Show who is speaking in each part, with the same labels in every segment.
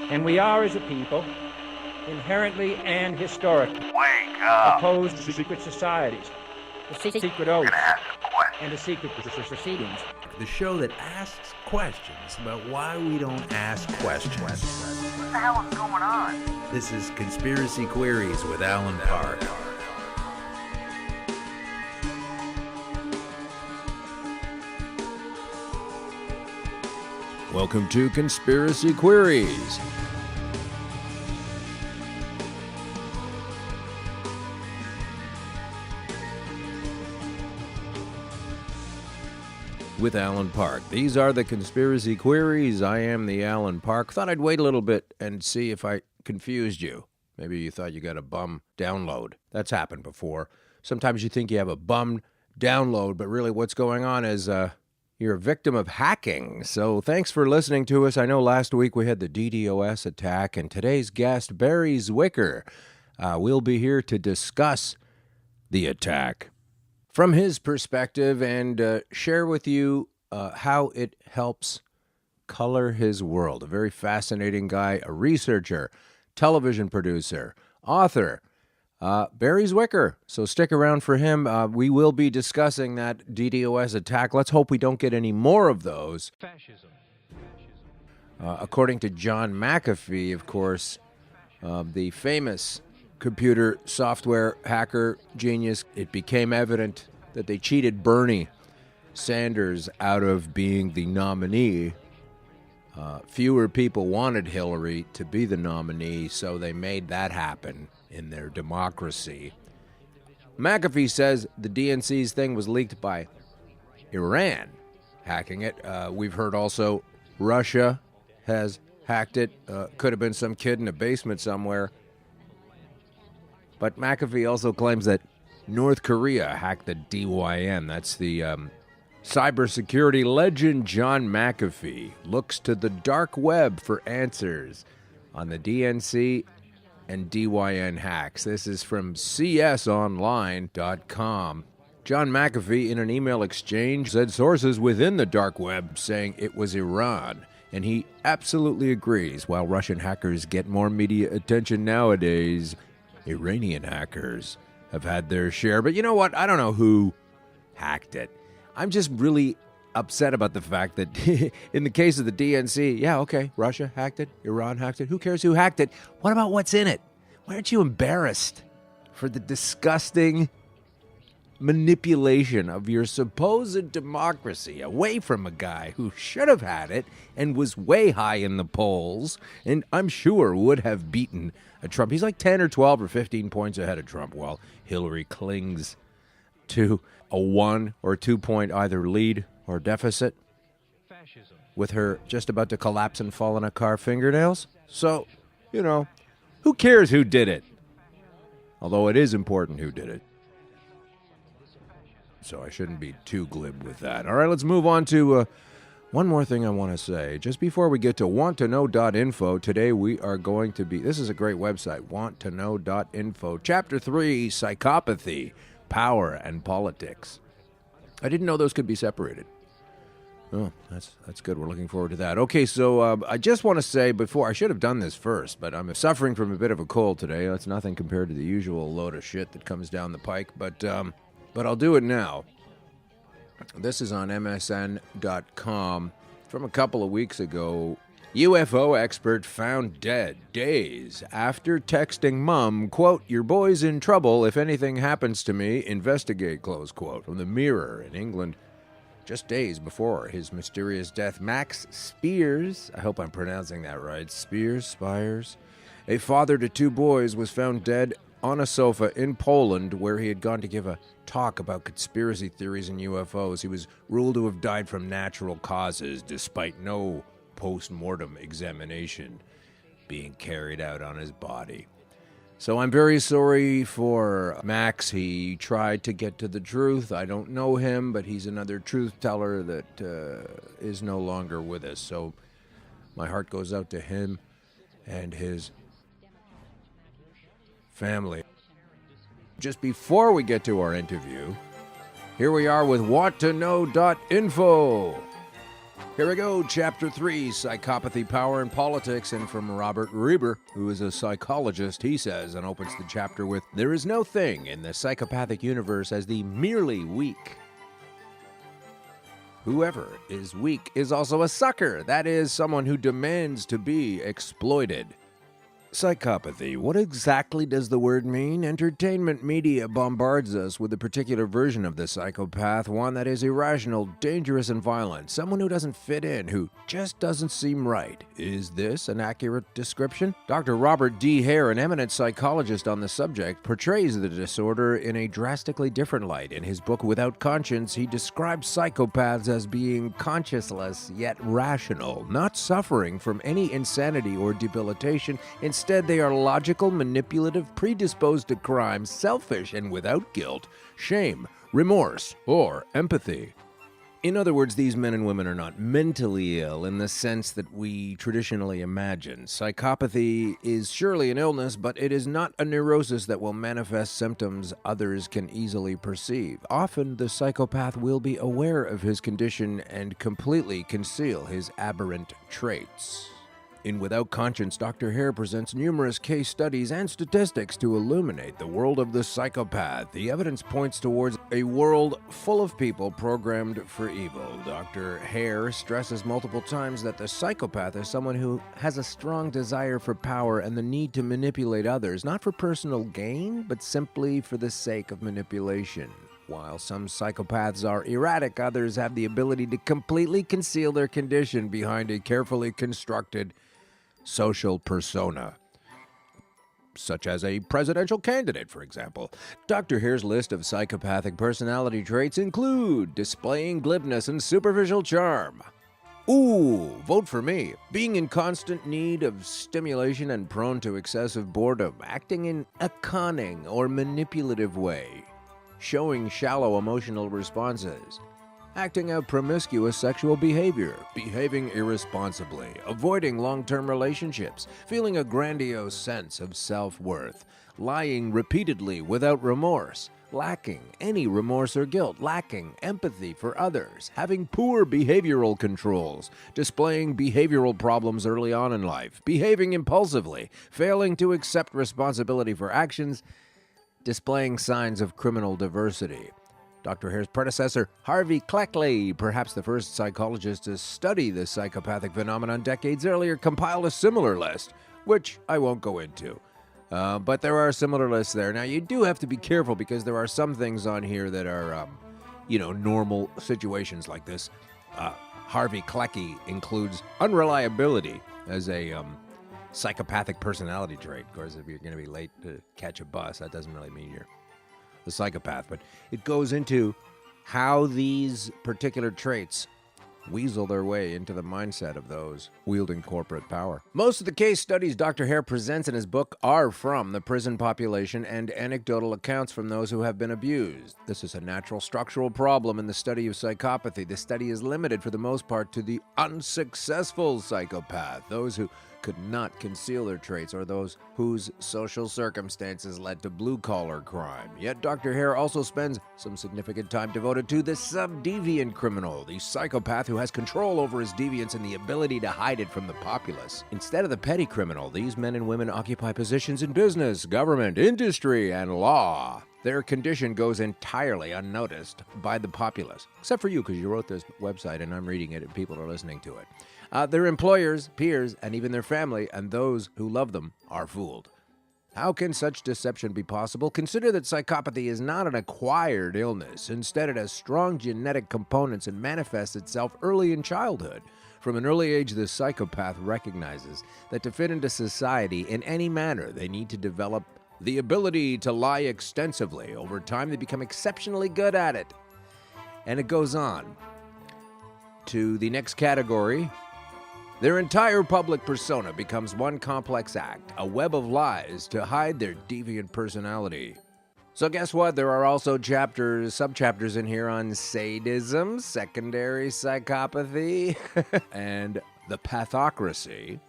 Speaker 1: And we are, as a people, inherently and historically
Speaker 2: Wake up.
Speaker 1: opposed to secret societies, the secret oaths,
Speaker 2: Gonna ask a question.
Speaker 1: and the secret proceedings.
Speaker 3: The show that asks questions about why we don't ask questions.
Speaker 2: What the hell is going on?
Speaker 3: This is Conspiracy Queries with Alan Park. Welcome to Conspiracy Queries. With Alan Park. These are the Conspiracy Queries. I am the Alan Park. Thought I'd wait a little bit and see if I confused you. Maybe you thought you got a bum download. That's happened before. Sometimes you think you have a bum download, but really what's going on is you're a victim of hacking. So thanks for listening to us. I know last week we had the DDOS attack, and today's guest, Barrie Zwicker, will be here to discuss the attack from his perspective and share with you how it helps color his world. A very fascinating guy, a researcher, television producer, author, Barrie Zwicker. So stick around for him. We will be discussing that DDoS attack. Let's hope we don't get any more of those.
Speaker 1: Fascism.
Speaker 3: According to John McAfee, of course, the famous computer software hacker genius, it became evident that they cheated Bernie Sanders out of being the nominee. Fewer people wanted Hillary to be the nominee, so they made that happen in their democracy. McAfee says the DNC's thing was leaked by Iran hacking it. We've heard also Russia has hacked it. Could have been some kid in a basement somewhere. But McAfee also claims that North Korea hacked the DYN. That's the cybersecurity legend. John McAfee looks to the dark web for answers on the DNC and DYN hacks. This is from csonline.com. John McAfee, in an email exchange, said sources within the dark web saying it was Iran. And he absolutely agrees. While Russian hackers get more media attention nowadays, Iranian hackers have had their share. But you know what? I don't know who hacked it. I'm just really upset about the fact that in the case of the DNC, yeah, okay, Russia hacked it, Iran hacked it. Who cares who hacked it? What about what's in it? Why aren't you embarrassed for the disgusting manipulation of your supposed democracy away from a guy who should have had it and was way high in the polls and I'm sure would have beaten a Trump? He's like 10 or 12 or 15 points ahead of Trump, while Hillary clings to a 1 or 2 point either lead or deficit,
Speaker 1: Fascism.
Speaker 3: with her just about to collapse and fall in a car fingernails. So, you know, who cares who did it? Although it is important who did it. So I shouldn't be too glib with that. All right, let's move on to one more thing I want to say. Just before we get to wanttoknow.info, today we are going to be, this is a great website, wanttoknow.info. Chapter 3, Psychopathy, Power, and Politics. I didn't know those could be separated. Oh, that's good. We're looking forward to that. Okay, so I just want to say before, I should have done this first, but I'm suffering from a bit of a cold today. That's nothing compared to the usual load of shit that comes down the pike, but I'll do it now. This is on MSN.com from a couple of weeks ago. UFO expert found dead days after texting mom, quote, "Your boy's in trouble. If anything happens to me, investigate," close quote. From the Mirror in England, just days before his mysterious death. Max Spiers, I hope I'm pronouncing that right, Spires, a father to 2 boys, was found dead on a sofa in Poland where he had gone to give a talk about conspiracy theories and UFOs. He was ruled to have died from natural causes despite no post-mortem examination being carried out on his body. So I'm very sorry for Max. He tried to get to the truth. I don't know him, but he's another truth teller that is no longer with us. So my heart goes out to him and his family. Just before we get to our interview, here we are with wanttoknow.info. Here we go, Chapter 3, Psychopathy, Power, and Politics, and from Robert Reber, who is a psychologist, he says, and opens the chapter with, "There is no thing in the psychopathic universe as the merely weak. Whoever is weak is also a sucker, that is, someone who demands to be exploited." Psychopathy. What exactly does the word mean? Entertainment media bombards us with a particular version of the psychopath, one that is irrational, dangerous, and violent, someone who doesn't fit in, who just doesn't seem right. Is this an accurate description? Dr. Robert D. Hare, an eminent psychologist on the subject, portrays the disorder in a drastically different light. In his book Without Conscience, he describes psychopaths as being conscienceless yet rational, not suffering from any insanity or debilitation. Instead, they are logical, manipulative, predisposed to crime, selfish, and without guilt, shame, remorse, or empathy. In other words, these men and women are not mentally ill in the sense that we traditionally imagine. Psychopathy is surely an illness, but it is not a neurosis that will manifest symptoms others can easily perceive. Often, the psychopath will be aware of his condition and completely conceal his aberrant traits. In Without Conscience, Dr. Hare presents numerous case studies and statistics to illuminate the world of the psychopath. The evidence points towards a world full of people programmed for evil. Dr. Hare stresses multiple times that the psychopath is someone who has a strong desire for power and the need to manipulate others, not for personal gain, but simply for the sake of manipulation. While some psychopaths are erratic, others have the ability to completely conceal their condition behind a carefully constructed social persona, such as a presidential candidate, for example. Dr. Hare's list of psychopathic personality traits include displaying glibness and superficial charm. Ooh, vote for me. Being in constant need of stimulation and prone to excessive boredom, acting in a conning or manipulative way, showing shallow emotional responses, acting out promiscuous sexual behavior, behaving irresponsibly, avoiding long-term relationships, feeling a grandiose sense of self-worth, lying repeatedly without remorse, lacking any remorse or guilt, lacking empathy for others, having poor behavioral controls, displaying behavioral problems early on in life, behaving impulsively, failing to accept responsibility for actions, displaying signs of criminal diversity. Dr. Hare's predecessor, Harvey Cleckley, perhaps the first psychologist to study the psychopathic phenomenon decades earlier, compiled a similar list, which I won't go into. But there are similar lists there. Now, you do have to be careful because there are some things on here that are, normal situations like this. Harvey Cleckley includes unreliability as a psychopathic personality trait. Of course, if you're going to be late to catch a bus, that doesn't really mean you're the psychopath, but it goes into how these particular traits weasel their way into the mindset of those wielding corporate power. Most of the case studies Dr. Hare presents in his book are from the prison population and anecdotal accounts from those who have been abused. This is a natural structural problem in the study of psychopathy. The study is limited for the most part to the unsuccessful psychopath, those who could not conceal their traits, or those whose social circumstances led to blue-collar crime. Yet Dr. Hare also spends some significant time devoted to the subdeviant criminal, the psychopath who has control over his deviance and the ability to hide it from the populace. Instead of the petty criminal, these men and women occupy positions in business, government, industry, and law. Their condition goes entirely unnoticed by the populace, except for you, because you wrote this website and I'm reading it and people are listening to it. Their employers, peers, and even their family and those who love them are fooled. How can such deception be possible? Consider that psychopathy is not an acquired illness. Instead, it has strong genetic components and manifests itself early in childhood. From an early age, the psychopath recognizes that to fit into society in any manner, they need to develop the ability to lie extensively. Over time, they become exceptionally good at it. And it goes on to the next category. Their entire public persona becomes one complex act, a web of lies to hide their deviant personality. So guess what? There are also subchapters in here on sadism, secondary psychopathy, and the pathocracy,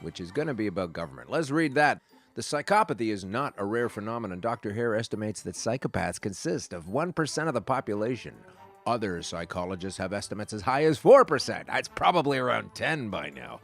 Speaker 3: which is going to be about government. Let's read that. The psychopathy is not a rare phenomenon. Dr. Hare estimates that psychopaths consist of 1% of the population, Other psychologists have estimates as high as 4%. That's probably around 10 by now.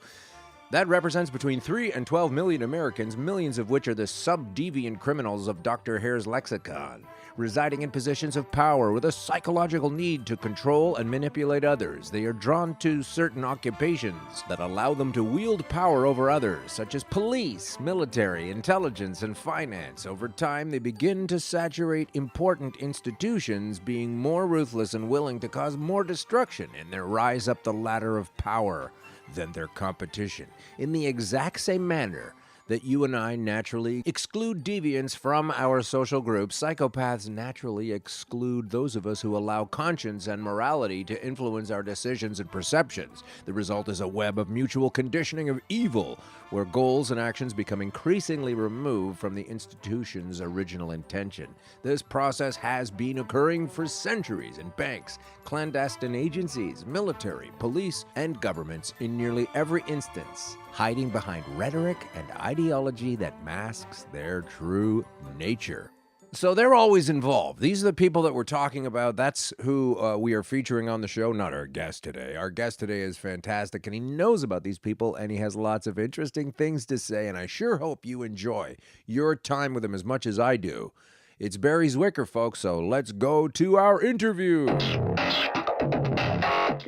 Speaker 3: That represents between 3 and 12 million Americans, millions of which are the sub-deviant criminals of Dr. Hare's lexicon, residing in positions of power with a psychological need to control and manipulate others. They are drawn to certain occupations that allow them to wield power over others, such as police, military, intelligence, and finance. Over time, they begin to saturate important institutions, being more ruthless and willing to cause more destruction in their rise up the ladder of power than their competition, in the exact same manner that you and I naturally exclude deviants from our social groups. Psychopaths naturally exclude those of us who allow conscience and morality to influence our decisions and perceptions. The result is a web of mutual conditioning of evil, where goals and actions become increasingly removed from the institution's original intention. This process has been occurring for centuries in banks, clandestine agencies, military, police, and governments in nearly every instance, hiding behind rhetoric and ideology that masks their true nature. So they're always involved. These are the people that we're talking about. That's who we are featuring on the show, not our guest today. Our guest today is fantastic, and he knows about these people, and he has lots of interesting things to say, and I sure hope you enjoy your time with him as much as I do. It's Barrie Zwicker, folks, so let's go to our interview.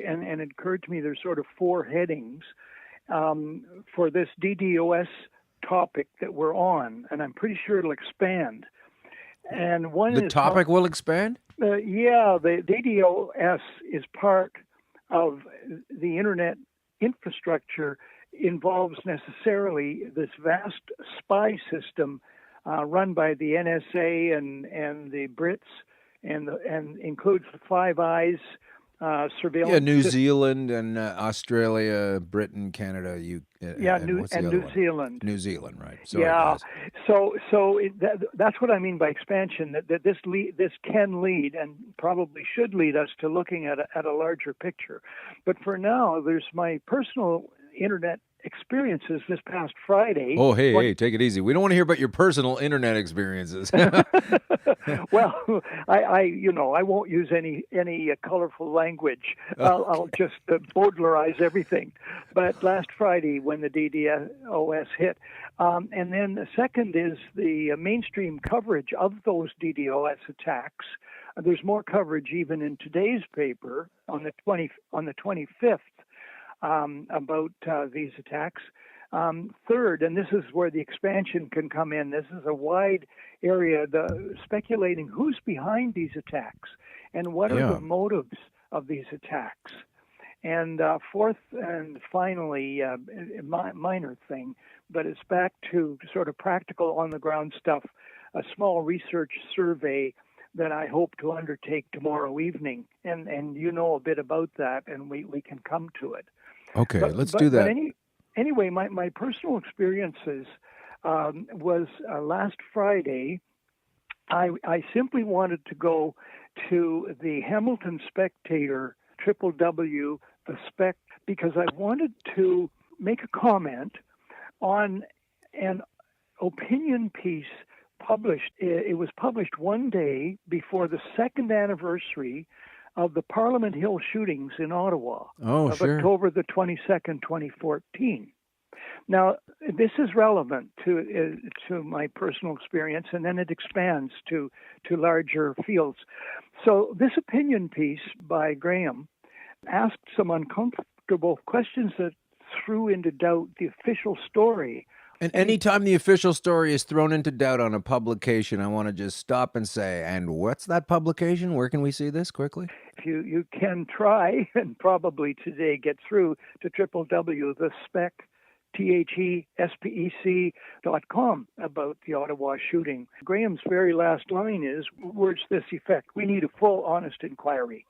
Speaker 4: And it occurred to me there's sort of four headings for this DDOS topic that we're on, and I'm pretty sure it'll expand. And one
Speaker 3: The topic will expand?
Speaker 4: Yeah, the DDoS is part of the internet infrastructure, involves necessarily this vast spy system run by the NSA and the Brits, and includes the Five Eyes surveillance.
Speaker 3: Yeah, New Zealand and Australia, Britain, Canada, New
Speaker 4: Zealand.
Speaker 3: New Zealand, right? Sorry,
Speaker 4: yeah.
Speaker 3: guys.
Speaker 4: That's what I mean by expansion. That this can lead and probably should lead us to looking at a larger picture. But for now, there's my personal internet experiences this past Friday.
Speaker 3: Oh, hey, take it easy. We don't want to hear about your personal internet experiences.
Speaker 4: Well, I won't use any colorful language. I'll just Baudelarize everything. But last Friday, when the DDoS hit, and then the second is the mainstream coverage of those DDoS attacks. There's more coverage even in today's paper on the 25th. About these attacks. Third, and this is where the expansion can come in, this is a wide area, speculating who's behind these attacks and what are the motives of these attacks. And fourth and finally, a minor thing, but it's back to sort of practical on-the-ground stuff, a small research survey that I hope to undertake tomorrow evening. And you know a bit about that, and we can come to it.
Speaker 3: Okay, let's do that.
Speaker 4: But anyway, my personal experiences was last Friday. I simply wanted to go to the Hamilton Spectator, www, the Spec, because I wanted to make a comment on an opinion piece published. It was published one day before the second anniversary of the Parliament Hill shootings in Ottawa of October the 22nd, 2014. Now, this is relevant to my personal experience, and then it expands to larger fields. So this opinion piece by Graham asked some uncomfortable questions that threw into doubt the official story.
Speaker 3: And anytime the official story is thrown into doubt on a publication, I want to just stop and say, and what's that publication? Where can we see this quickly?
Speaker 4: You can try and probably today get through to www.thespec.com about the Ottawa shooting. Graham's very last line is, words to this effect: we need a full, honest inquiry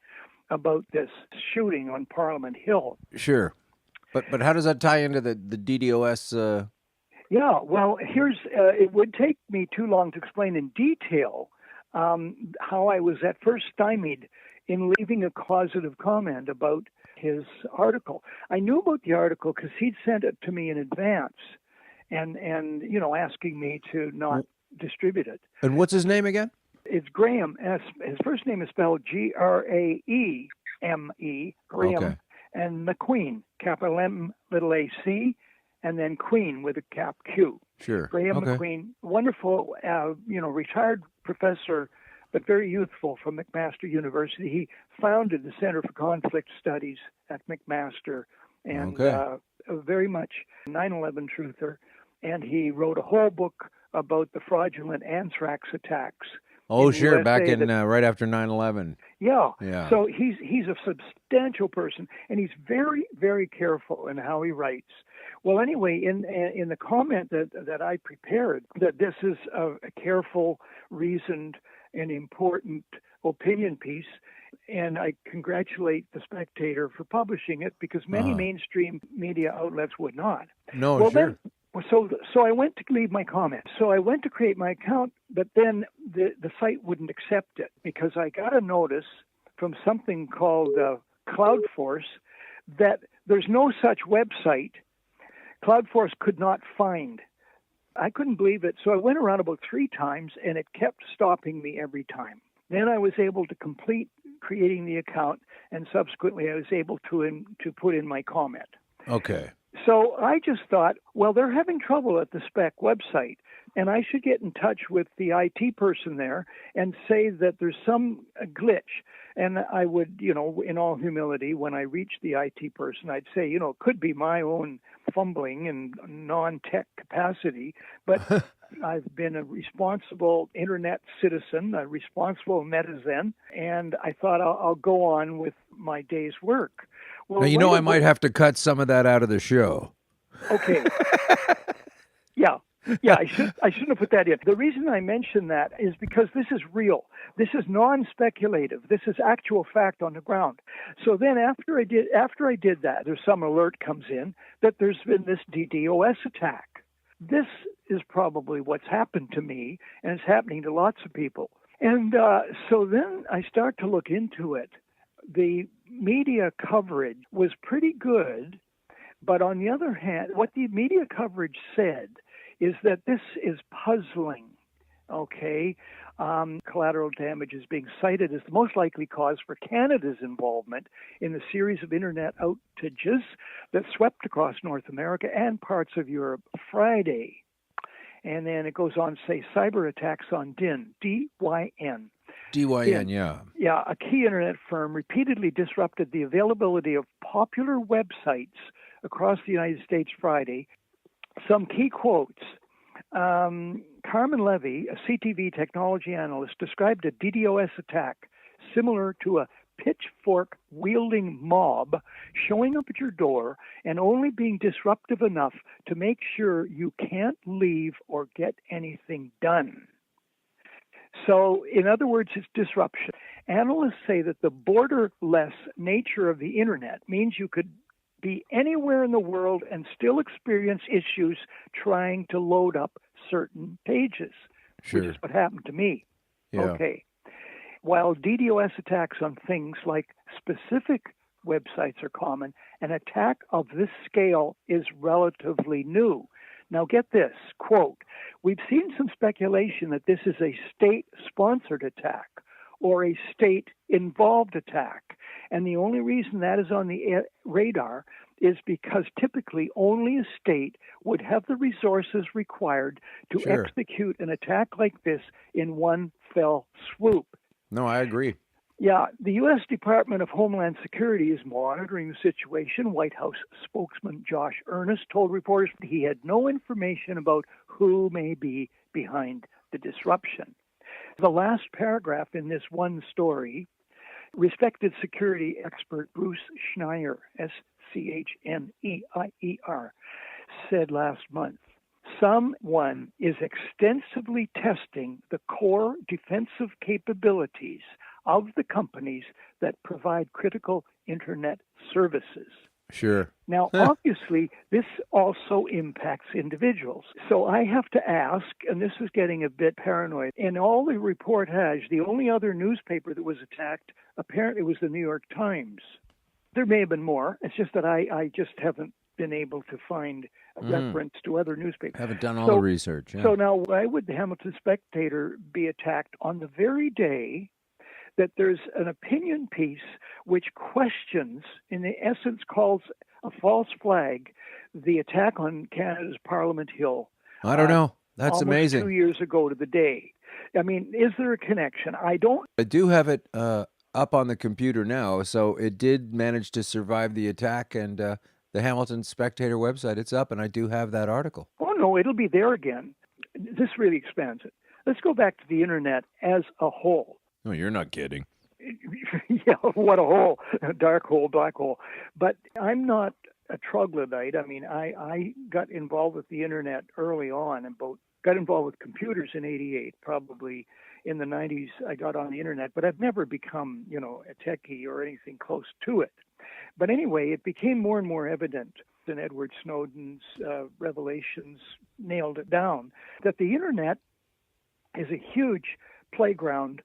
Speaker 4: about this shooting on Parliament Hill.
Speaker 3: Sure. But how does that tie into the DDoS?
Speaker 4: Yeah, well, it would take me too long to explain in detail how I was at first stymied in leaving a causative comment about his article. I knew about the article because he'd sent it to me in advance and asking me to not distribute it.
Speaker 3: And what's his name again?
Speaker 4: It's Graham. His first name is spelled Graeme, Graham,
Speaker 3: Okay.
Speaker 4: and McQueen, capital M, little A-C, and then Queen with a cap Q.
Speaker 3: Sure.
Speaker 4: Graham
Speaker 3: Okay.
Speaker 4: McQueen, wonderful, retired professor, but very youthful from McMaster University. He founded the Center for Conflict Studies at McMaster, and very much 9/11 truther. And he wrote a whole book about the fraudulent anthrax attacks.
Speaker 3: Oh,
Speaker 4: in the
Speaker 3: sure. Back
Speaker 4: USA
Speaker 3: in right after 9/11.
Speaker 4: Yeah.
Speaker 3: Yeah.
Speaker 4: So he's a substantial person, and he's very, very careful in how he writes. Well, anyway, in the comment that I prepared, that this is a careful, reasoned, and important opinion piece, and I congratulate the Spectator for publishing it because many mainstream media outlets would not.
Speaker 3: No,
Speaker 4: well,
Speaker 3: sure.
Speaker 4: So I went to leave my comment. So I went to create my account, but then the site wouldn't accept it because I got a notice from something called CloudForce that there's no such website. CloudForce could not find. I couldn't believe it. So I went around about 3 times, and it kept stopping me every time. Then I was able to complete creating the account, and subsequently I was able to put in my comment.
Speaker 3: Okay.
Speaker 4: So I just thought, well, they're having trouble at the SPEC website, and I should get in touch with the IT person there and say that there's some glitch. And I would, in all humility, when I reach the IT person, I'd say, it could be my own fumbling and non-tech capacity, but I've been a responsible internet citizen, a responsible netizen, and I thought I'll go on with my day's work. Well,
Speaker 3: Now, I might have to cut some of that out of the show.
Speaker 4: Okay. Yeah, I shouldn't have put that in. The reason I mention that is because this is real. This is non-speculative. This is actual fact on the ground. So then after I did that, there's some alert comes in that there's been this DDoS attack. This is probably what's happened to me, and it's happening to lots of people. And so then I start to look into it. The media coverage was pretty good, but on the other hand, what the media coverage said is that this is puzzling, okay? Collateral damage is being cited as the most likely cause for Canada's involvement in the series of internet outages that swept across North America and parts of Europe Friday. And then it goes on to say cyber attacks on DYN, D-Y-N.
Speaker 3: DYN, yeah.
Speaker 4: Yeah, a key internet firm repeatedly disrupted the availability of popular websites across the United States Friday. Some key quotes. Carmen Levy, a CTV technology analyst, described a DDoS attack similar to a pitchfork-wielding mob showing up at your door and only being disruptive enough to make sure you can't leave or get anything done. So, in other words, it's disruption. Analysts say that the borderless nature of the internet means you could be anywhere in the world and still experience issues trying to load up certain pages, which is what happened to me.
Speaker 3: Yeah.
Speaker 4: Okay. While DDoS attacks on things like specific websites are common, an attack of this scale is relatively new. Now get this, quote, we've seen some speculation that this is a state-sponsored attack or a state-involved attack. And the only reason that is on the radar is because typically only a state would have the resources required to execute an attack like this in one fell swoop.
Speaker 3: No, I agree.
Speaker 4: Yeah, the U.S. Department of Homeland Security is monitoring the situation. White House spokesman Josh Earnest told reporters he had no information about who may be behind the disruption. The last paragraph in this one story, respected security expert Bruce Schneier, S-C-H-N-E-I-E-R, said last month, someone is extensively testing the core defensive capabilities of the companies that provide critical internet services.
Speaker 3: Sure.
Speaker 4: Now, obviously, this also impacts individuals. So I have to ask, and this is getting a bit paranoid, in all the reportage, the only other newspaper that was attacked apparently was the New York Times. There may have been more. It's just that I just haven't been able to find reference to other newspapers.
Speaker 3: Haven't done all the research. Yeah.
Speaker 4: So now, why would the Hamilton Spectator be attacked on the very day that there's an opinion piece which questions, in essence calls a false flag, the attack on Canada's Parliament Hill?
Speaker 3: I don't know. That's
Speaker 4: almost
Speaker 3: amazing.
Speaker 4: 2 years ago to the day. I mean, is there a connection? I
Speaker 3: do have it up on the computer now, so it did manage to survive the attack, and the Hamilton Spectator website, it's up, and I do have that article.
Speaker 4: Oh, no, it'll be there again. This really expands it. Let's go back to the Internet as a whole.
Speaker 3: No, you're not kidding.
Speaker 4: Yeah, what a hole. Dark hole, black hole. But I'm not a troglodyte. I mean, I got involved with the Internet early on, got involved with computers in '88. Probably in the '90s, I got on the Internet, but I've never become, a techie or anything close to it. But anyway, it became more and more evident, and Edward Snowden's revelations nailed it down, that the Internet is a huge playground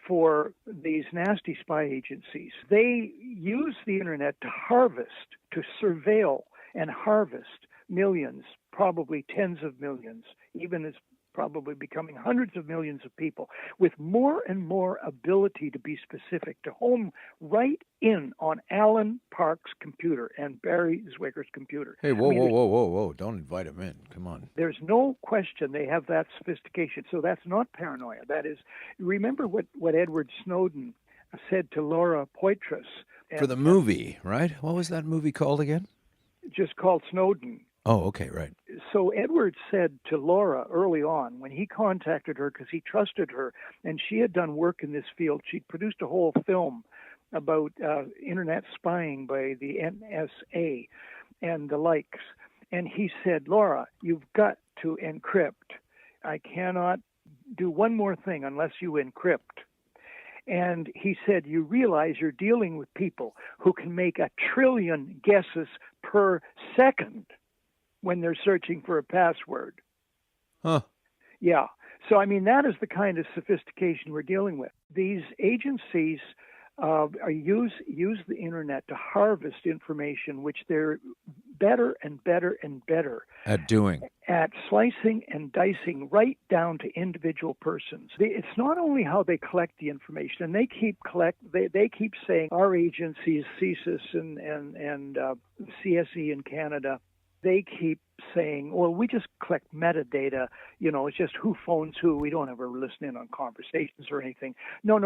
Speaker 4: for these nasty spy agencies. They use the Internet to harvest, to surveil and harvest millions, probably tens of millions, even as probably becoming hundreds of millions of people, with more and more ability to be specific, to home right in on Alan Park's computer and Barrie Zwicker's computer.
Speaker 3: Hey, whoa. Don't invite him in. Come on.
Speaker 4: There's no question they have that sophistication. So that's not paranoia. That is, remember what Edward Snowden said to Laura Poitras.
Speaker 3: For the movie, right? What was that movie called again?
Speaker 4: Just called Snowden.
Speaker 3: Oh, okay, right.
Speaker 4: So Edward said to Laura early on, when he contacted her because he trusted her, and she had done work in this field, she'd produced a whole film about Internet spying by the NSA and the likes. And he said, Laura, you've got to encrypt. I cannot do one more thing unless you encrypt. And he said, you realize you're dealing with people who can make 1 trillion guesses per second when they're searching for a password.
Speaker 3: Huh.
Speaker 4: Yeah. So, I mean, that is the kind of sophistication we're dealing with. These agencies use the Internet to harvest information, which they're better and better and better
Speaker 3: at doing.
Speaker 4: At slicing and dicing right down to individual persons. It's not only how they collect the information, and they keep saying our agencies, CSIS and CSE in Canada, they keep saying, well, we just collect metadata, it's just who phones who. We don't ever listen in on conversations or anything. No.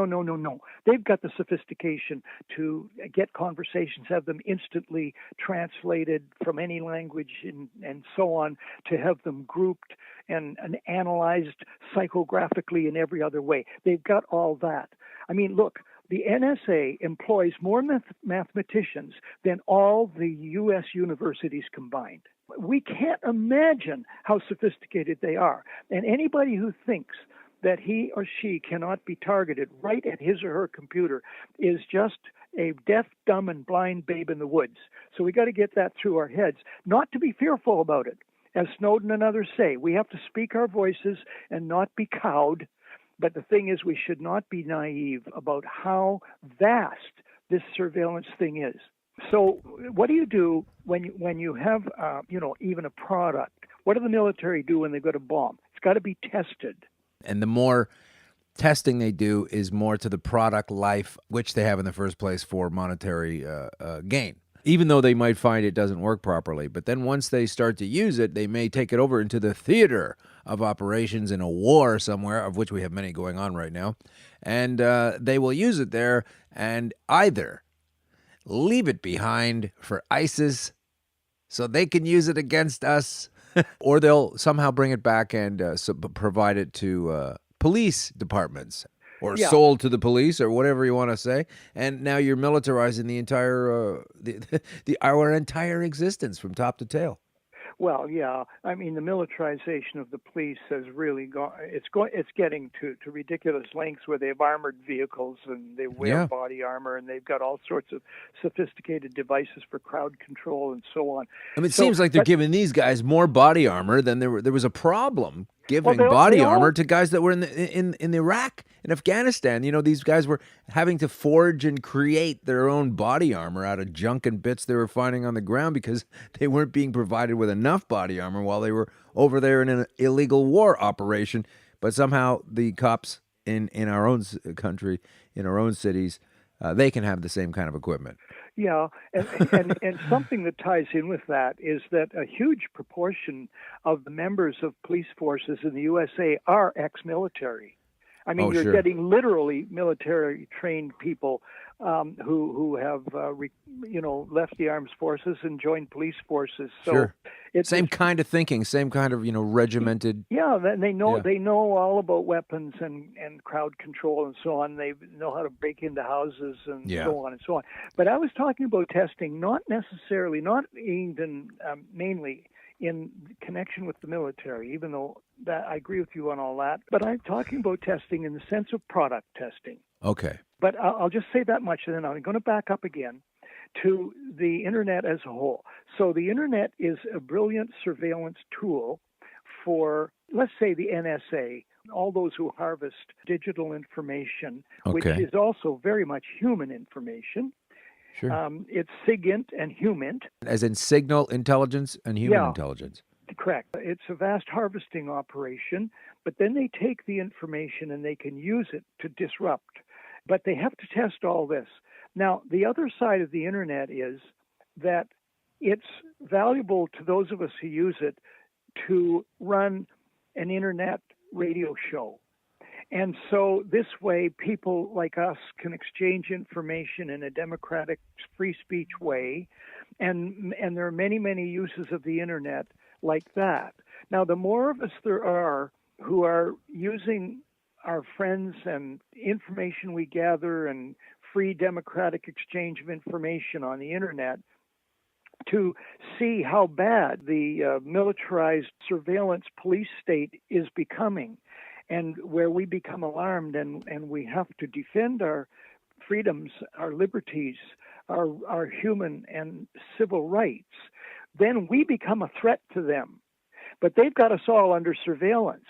Speaker 4: They've got the sophistication to get conversations, have them instantly translated from any language and so on, to have them grouped and analyzed psychographically in every other way. They've got all that. I mean, look, the NSA employs more mathematicians than all the U.S. universities combined. We can't imagine how sophisticated they are. And anybody who thinks that he or she cannot be targeted right at his or her computer is just a deaf, dumb, and blind babe in the woods. So we got to get that through our heads, not to be fearful about it. As Snowden and others say, we have to speak our voices and not be cowed. But the thing is, we should not be naive about how vast this surveillance thing is. So what do you do when you have, even a product? What do the military do when they've got a bomb? It's got to be tested.
Speaker 3: And the more testing they do is more to the product life, which they have in the first place for monetary gain. Even though they might find it doesn't work properly. But then once they start to use it, they may take it over into the theater of operations in a war somewhere, of which we have many going on right now. And they will use it there and either leave it behind for ISIS so they can use it against us, or they'll somehow bring it back and provide it to police departments. Or sold to the police, or whatever you want to say, and now you're militarizing the entire our entire existence from top to tail.
Speaker 4: Well, yeah. I mean, the militarization of the police has really gone. It's getting to ridiculous lengths where they have armored vehicles and they wear body armor and they've got all sorts of sophisticated devices for crowd control and so on.
Speaker 3: I mean, it seems like they're giving these guys more body armor than there was a problem giving body armor to guys that were in Iraq and Afghanistan. You know, these guys were having to forge and create their own body armor out of junk and bits they were finding on the ground because they weren't being provided with enough body armor while they were over there in an illegal war operation. But somehow the cops in our own country, in our own cities, they can have the same kind of equipment.
Speaker 4: Yeah, and something that ties in with that is that a huge proportion of the members of police forces in the USA are ex-military. I mean, you're getting literally military-trained people who have, left the armed forces and joined police forces. So it's
Speaker 3: same kind of thinking, same kind of, regimented.
Speaker 4: Yeah, they know all about weapons and crowd control and so on. They know how to break into houses and so on and so on. But I was talking about testing, not even mainly in connection with the military, even though that I agree with you on all that. But I'm talking about testing in the sense of product testing.
Speaker 3: Okay.
Speaker 4: But I'll just say that much, and then I'm going to back up again to the Internet as a whole. So the Internet is a brilliant surveillance tool for, let's say, the NSA, all those who harvest digital information, which is also very much human information.
Speaker 3: Sure.
Speaker 4: It's SIGINT and HUMINT.
Speaker 3: As in signal intelligence and human intelligence.
Speaker 4: Correct. It's a vast harvesting operation, but then they take the information and they can use it to disrupt. But they have to test all this. Now, the other side of the Internet is that it's valuable to those of us who use it to run an Internet radio show. And so this way, people like us can exchange information in a democratic, free speech way. And there are many, many uses of the Internet like that. Now, the more of us there are who are using our friends and information we gather and free democratic exchange of information on the Internet to see how bad the militarized surveillance police state is becoming, and where we become alarmed and we have to defend our freedoms, our liberties, our human and civil rights, then we become a threat to them. But they've got us all under surveillance.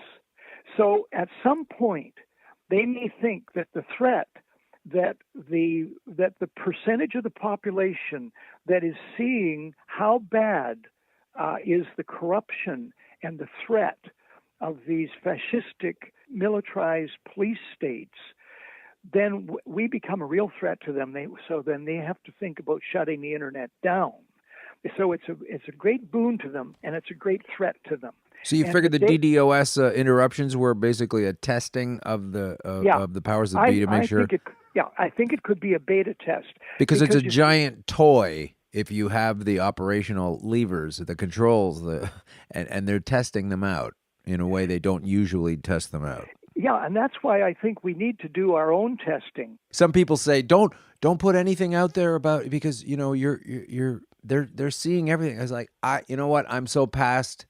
Speaker 4: So at some point, they may think that the threat, that the percentage of the population that is seeing how bad is the corruption and the threat of these fascistic, militarized police states, then we become a real threat to them. So then they have to think about shutting the Internet down. So it's a great boon to them, and it's a great threat to them.
Speaker 3: So you figured the DDoS interruptions were basically a testing of the powers that be to make sure.
Speaker 4: I think it could be a beta test
Speaker 3: because it's a giant toy. If you have the operational levers, the controls, and they're testing them out in a way they don't usually test them out.
Speaker 4: Yeah, and that's why I think we need to do our own testing.
Speaker 3: Some people say don't put anything out there about, because they're seeing everything. I was like, you know what? I'm so past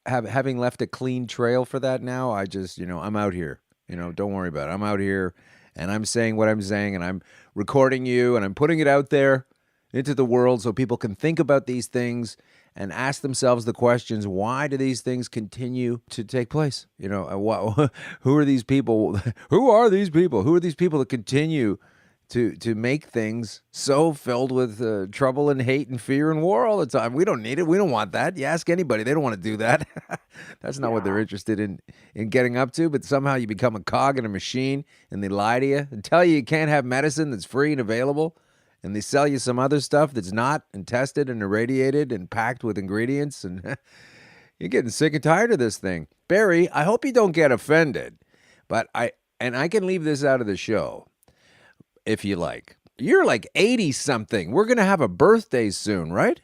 Speaker 3: having left a clean trail for that now. I just, I'm out here. Don't worry about it. I'm out here and I'm saying what I'm saying, and I'm recording you and I'm putting it out there into the world so people can think about these things and ask themselves the questions: why do these things continue to take place? Who are these people? Who are these people? Who are these people that continue to make things so filled with trouble and hate and fear and war all the time? We don't need it. We don't want that. You ask anybody, they don't want to do that. That's not what they're interested in getting up to. But somehow you become a cog in a machine, and they lie to you and tell you can't have medicine that's free and available. And they sell you some other stuff that's not, and tested and irradiated and packed with ingredients. And you're getting sick and tired of this thing. Barrie, I hope you don't get offended, but I can leave this out of the show if you like. You're like 80-something. We're going to have a birthday soon, right?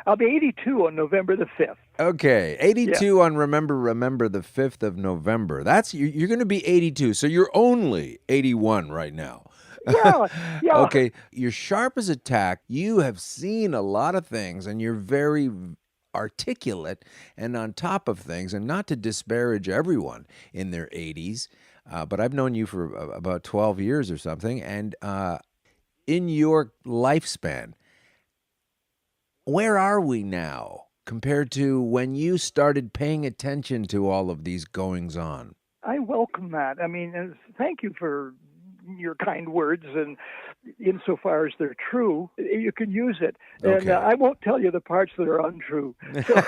Speaker 4: I'll be 82 on November the 5th.
Speaker 3: Okay, 82 on Remember the 5th of November. You're going to be 82, so you're only 81 right now.
Speaker 4: Yeah.
Speaker 3: Okay, you're sharp as a tack. You have seen a lot of things, and you're very articulate and on top of things, and not to disparage everyone in their 80s, but I've known you for about 12 years or something, and in your lifespan, where are we now compared to when you started paying attention to all of these goings-on?
Speaker 4: I welcome that. I mean, thank you for your kind words, and insofar as they're true, you can use it.
Speaker 3: Okay.
Speaker 4: And I won't tell you the parts that are untrue. So,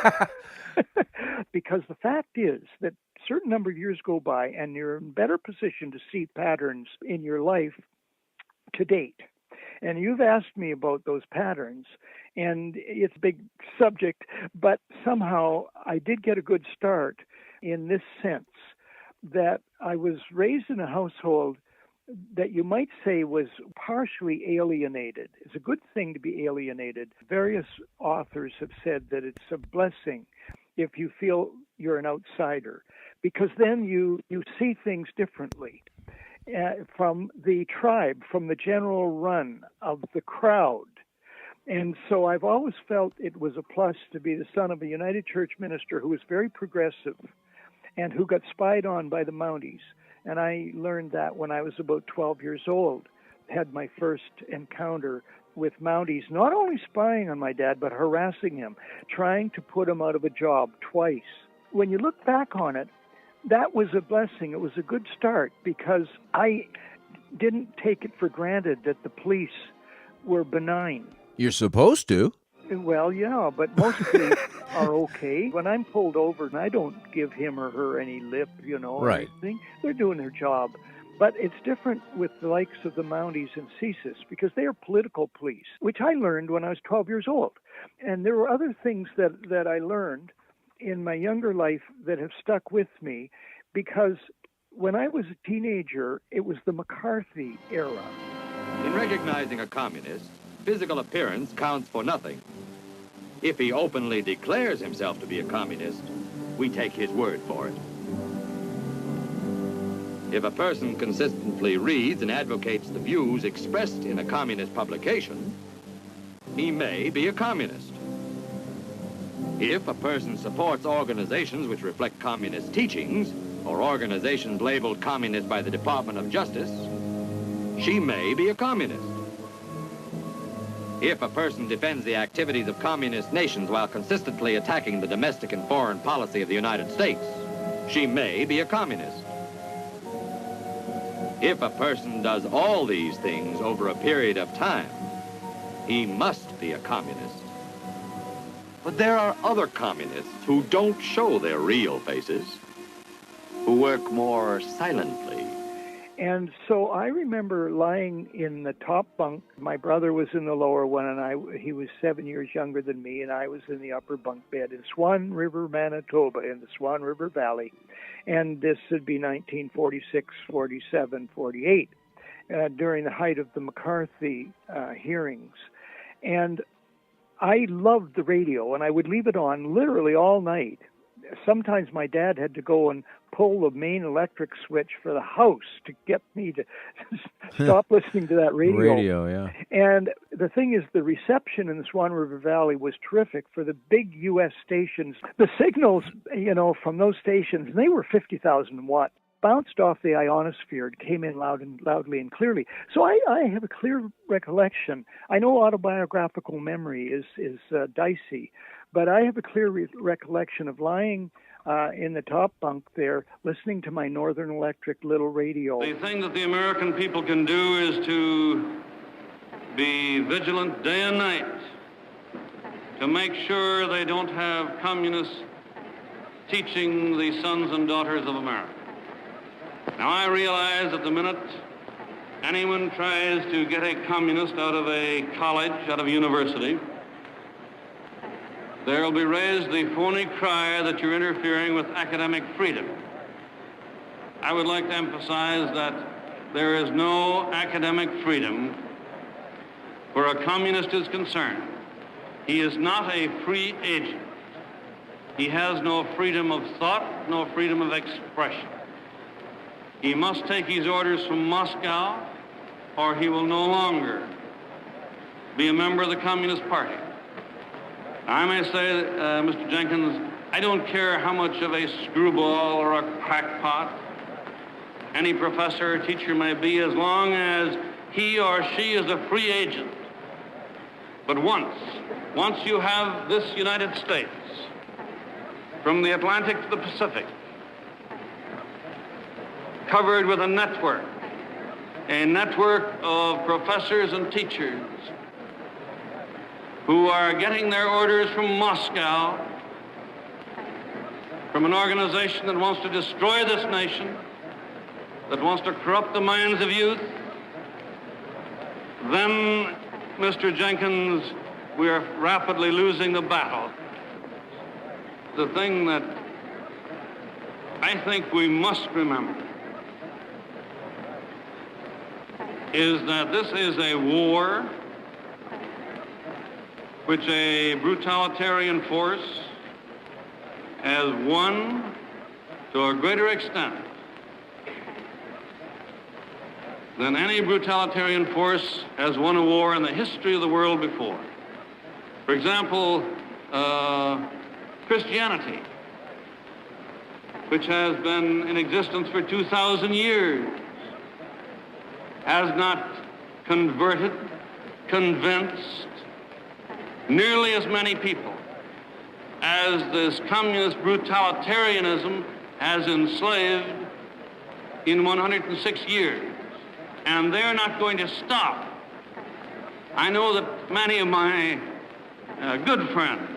Speaker 4: because the fact is that a certain number of years go by and you're in better position to see patterns in your life to date. And you've asked me about those patterns, and it's a big subject, but somehow I did get a good start in this sense that I was raised in a household that you might say was partially alienated. It's a good thing to be alienated. Various authors have said that it's a blessing if you feel you're an outsider, because then you see things differently. From the tribe, from the general run of the crowd. And so I've always felt it was a plus to be the son of a United Church minister who was very progressive and who got spied on by the Mounties. And I learned that when I was about 12 years old, had my first encounter with Mounties, not only spying on my dad, but harassing him, trying to put him out of a job twice. When you look back on it, that was a blessing. It was a good start because I didn't take it for granted that the police were benign.
Speaker 3: You're supposed to.
Speaker 4: Well, yeah, but most police are okay. When I'm pulled over, and I don't give him or her any lip, or
Speaker 3: Right.
Speaker 4: anything, they're doing their job. But it's different with the likes of the Mounties and CSIS because they are political police, which I learned when I was 12 years old. And there were other things that I learned in my younger life that have stuck with me because when I was a teenager, it was the McCarthy era.
Speaker 5: In recognizing a communist, physical appearance counts for nothing. If he openly declares himself to be a communist, we take his word for it. If a person consistently reads and advocates the views expressed in a communist publication, he may be a communist. If a person supports organizations which reflect communist teachings, or organizations labeled communist by the Department of Justice, she may be a communist. If a person defends the activities of communist nations while consistently attacking the domestic and foreign policy of the United States, she may be a communist. If a person does all these things over a period of time, he must be a communist. But there are other communists who don't show their real faces, who work more silently.
Speaker 4: And so I remember lying in the top bunk. My brother was in the lower one, and he was 7 years younger than me, and I was in the upper bunk bed in Swan River, Manitoba, in the Swan River Valley. And this would be 1946, 47, 48, during the height of the McCarthy hearings. And I loved the radio, and I would leave it on literally all night. Sometimes my dad had to go and pull the main electric switch for the house to get me to stop listening to that radio.
Speaker 3: Radio, yeah.
Speaker 4: And the thing is, the reception in the Swan River Valley was terrific for the big U.S. stations. The signals, from those stations, they were 50,000 watts, bounced off the ionosphere. It came in loudly and clearly. So I have a clear recollection. I know autobiographical memory is dicey, but I have a clear recollection of lying in the top bunk there, listening to my Northern Electric little radio.
Speaker 6: The thing that the American people can do is to be vigilant day and night to make sure they don't have communists teaching the sons and daughters of America. Now, I realize that the minute anyone tries to get a communist out of a college, out of a university, there will be raised the phony cry that you're interfering with academic freedom. I would like to emphasize that there is no academic freedom where a communist is concerned. He is not a free agent. He has no freedom of thought, no freedom of expression. He must take his orders from Moscow, or he will no longer be a member of the Communist Party. I may say, Mr. Jenkins, I don't care how much of a screwball or a crackpot any professor or teacher may be, as long as he or she is a free agent But once you have this United States, from the Atlantic to the Pacific, covered with a network of professors and teachers who are getting their orders from Moscow, from an organization that wants to destroy this nation, that wants to corrupt the minds of youth, then, Mr. Jenkins, we are rapidly losing the battle. The thing that I think we must remember is that this is a war which a brutalitarian force has won to a greater extent than any brutalitarian force has won a war in the history of the world before. For example, Christianity, which has been in existence for 2,000 years, has not converted, convinced nearly as many people as this communist brutalitarianism has enslaved in 106 years. And they're not going to stop. I know that many of my good friends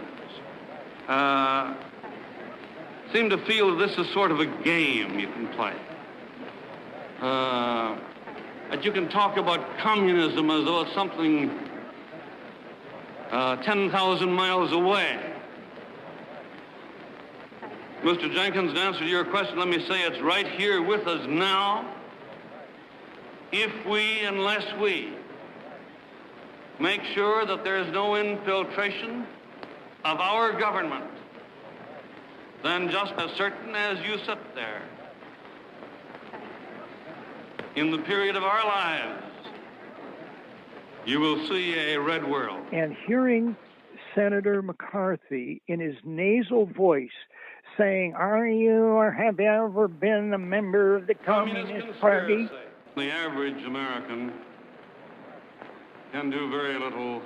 Speaker 6: seem to feel that this is sort of a game you can play. That you can talk about communism as though it's something 10,000 miles away. Mr. Jenkins, to answer your question, let me say it's right here with us now. Unless we make sure that there is no infiltration of our government, then just as certain as you sit there, in the period of our lives, you will see a red world.
Speaker 4: And hearing Senator McCarthy in his nasal voice saying, "Are you or have you ever been a member of the Communist Party?"
Speaker 6: The average American can do very little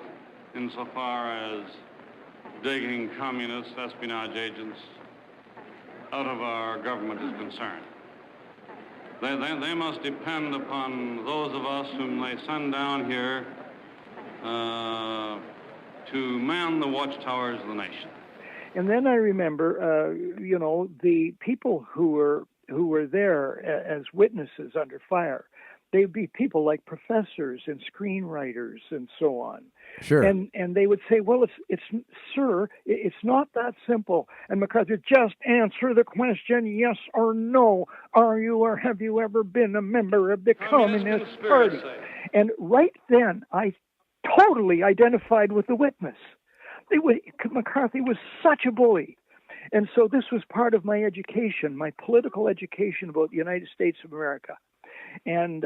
Speaker 6: insofar as digging communist espionage agents out of our government is concerned. They must depend upon those of us whom they send down here to man the watchtowers of the nation.
Speaker 4: And then I remember, the people who were there as witnesses under fire. They'd be people like professors and screenwriters and so on.
Speaker 3: Sure.
Speaker 4: And they would say, "Well, it's not that simple." And McCarthy, "Just answer the question, yes or no. Are you or have you ever been a member of the Communist Party?" And right then, I totally identified with the witness. McCarthy was such a bully. And so this was part of my education, my political education about the United States of America. And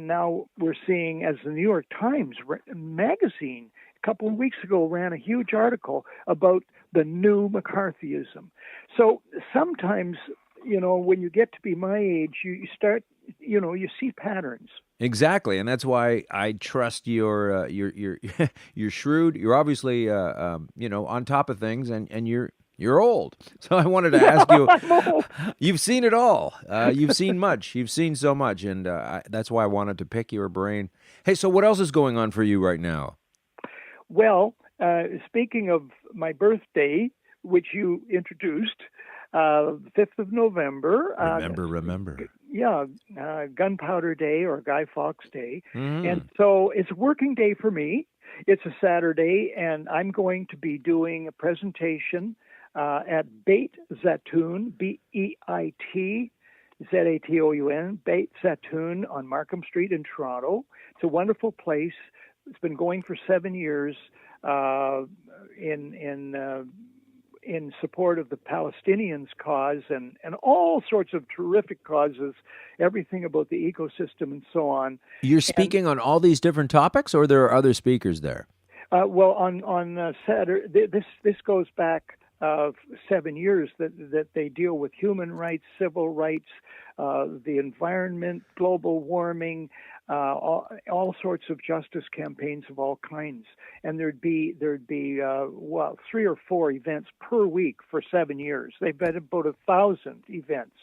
Speaker 4: now we're seeing, as the New York Times magazine a couple of weeks ago ran a huge article about the new McCarthyism. So sometimes, when you get to be my age, you start, you see patterns.
Speaker 3: Exactly, and that's why I trust you're shrewd. You're obviously on top of things, and you're old. So I wanted to ask you.
Speaker 4: I'm old.
Speaker 3: You've seen it all. You've seen much. You've seen so much, and that's why I wanted to pick your brain. Hey, so what else is going on for you right now?
Speaker 4: Well, speaking of my birthday, which you introduced, 5th of November.
Speaker 3: Remember.
Speaker 4: Yeah, Gunpowder Day or Guy Fawkes Day.
Speaker 3: Mm.
Speaker 4: And so it's a working day for me. It's a Saturday, and I'm going to be doing a presentation at Beit Zatoun, Beit Zatoun, Beit Zatoun on Markham Street in Toronto. It's a wonderful place. It's been going for 7 years in support of the Palestinians' cause and all sorts of terrific causes, everything about the ecosystem and so on.
Speaker 3: You're speaking on all these different topics, or there are other speakers there?
Speaker 4: Well, on Saturday, this goes back 7 years that they deal with human rights, civil rights, the environment, global warming, all sorts of justice campaigns of all kinds, and there'd be 3 or 4 events per week for 7 years. They've had about 1,000 events.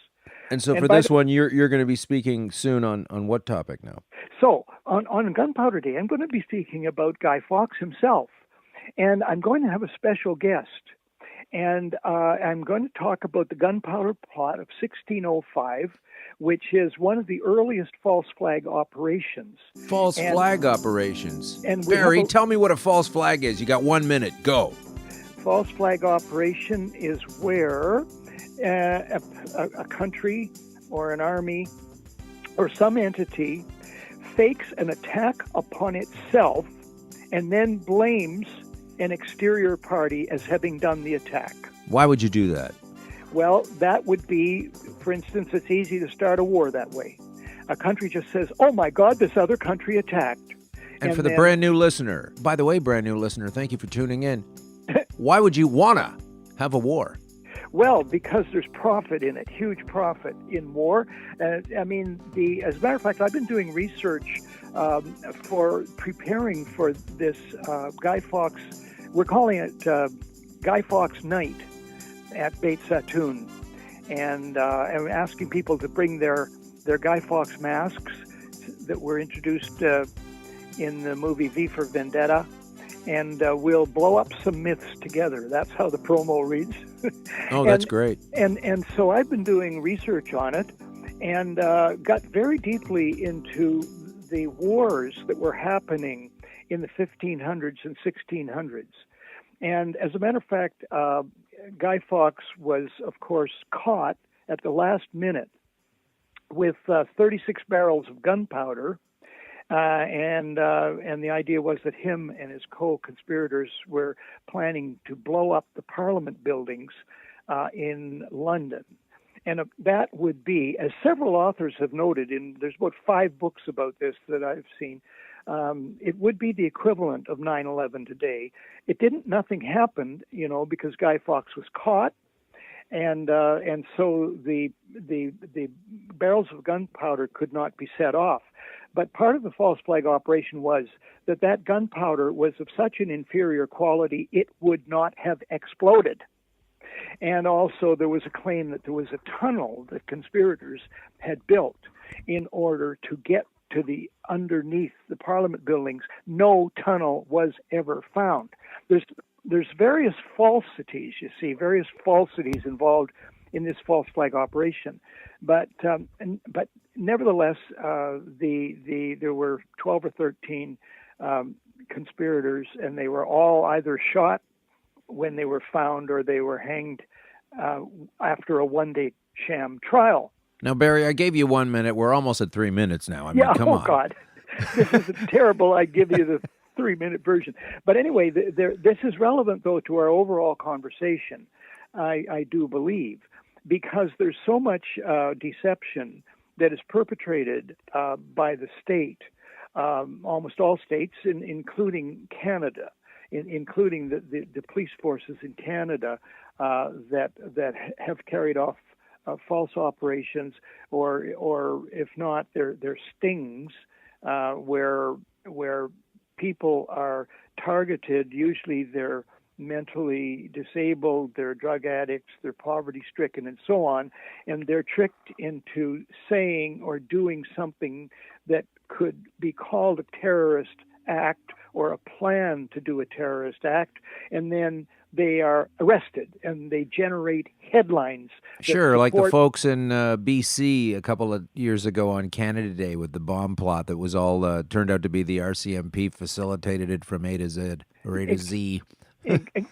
Speaker 3: And so for this one, you're going to be speaking soon on what topic now?
Speaker 4: So on Gunpowder Day, I'm going to be speaking about Guy Fawkes himself, and I'm going to have a special guest. And I'm going to talk about the gunpowder plot of 1605, which is one of the earliest false flag operations.
Speaker 3: False flag operations.
Speaker 4: And
Speaker 3: Barrie, tell me what a false flag is. You got 1 minute. Go.
Speaker 4: False flag operation is where a country or an army or some entity fakes an attack upon itself and then blames an exterior party as having done the attack.
Speaker 3: Why would you do that?
Speaker 4: Well, that would be, for instance, it's easy to start a war that way. A country just says, oh my God, this other country attacked.
Speaker 3: And for the brand new listener, by the way, brand new listener, thank you for tuning in. Why would you want to have a war?
Speaker 4: Well, because there's profit in it, huge profit in war. As a matter of fact, I've been doing research for preparing for this Guy Fawkes. We're calling it Guy Fawkes Night at Beit Zatoun, and I'm asking people to bring their Guy Fawkes masks that were introduced in the movie V for Vendetta, and we'll blow up some myths together. That's how the promo reads.
Speaker 3: Oh, that's great.
Speaker 4: And so I've been doing research on it, and got very deeply into the wars that were happening in the 1500s and 1600s. And as a matter of fact, Guy Fawkes was, of course, caught at the last minute with 36 barrels of gunpowder, and the idea was that him and his co-conspirators were planning to blow up the Parliament buildings in London. And that would be, as several authors have noted, there's about 5 books about this that I've seen, it would be the equivalent of 9/11 today. Nothing happened, because Guy Fawkes was caught, and so the barrels of gunpowder could not be set off. But part of the false flag operation was that gunpowder was of such an inferior quality it would not have exploded. And also there was a claim that there was a tunnel that conspirators had built in order to get to the underneath the Parliament buildings. No tunnel was ever found. There's various falsities, various falsities involved in this false flag operation. But nevertheless, there were 12 or 13 conspirators, and they were all either shot when they were found or they were hanged after a one-day sham trial.
Speaker 3: Now, Barrie, I gave you 1 minute. We're almost at 3 minutes now. Come on.
Speaker 4: God. This is terrible. I give you the 3-minute version. But anyway, this is relevant, though, to our overall conversation, I do believe, because there's so much deception that is perpetrated by the state, almost all states, including Canada, including the police forces in Canada that have carried off false operations, or if not, they're stings where people are targeted. Usually, they're mentally disabled, they're drug addicts, they're poverty-stricken, and so on, and they're tricked into saying or doing something that could be called a terrorist act or a plan to do a terrorist act, and then they are arrested and they generate headlines.
Speaker 3: Sure, like the folks in BC a couple of years ago on Canada Day with the bomb plot that was all turned out to be the RCMP facilitated it from A to Z or A to Z.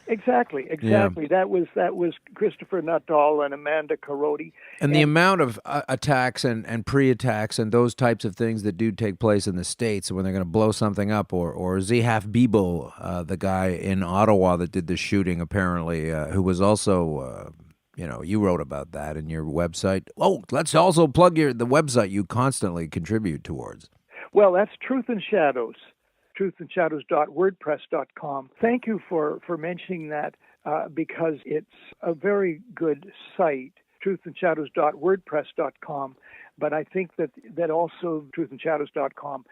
Speaker 4: Exactly. Yeah. That was Christopher Nuttall and Amanda Carodi.
Speaker 3: And the amount of attacks and pre-attacks and those types of things that do take place in the States when they're going to blow something up, or Zehaf Bibo, the guy in Ottawa that did the shooting apparently, who was also, you wrote about that in your website. Oh, let's also plug the website you constantly contribute towards.
Speaker 4: Well, that's Truth and Shadows. truthandshadows.wordpress.com. Thank you for mentioning that because it's a very good site, truthandshadows.wordpress.com. But I think that also truthandshadows.com,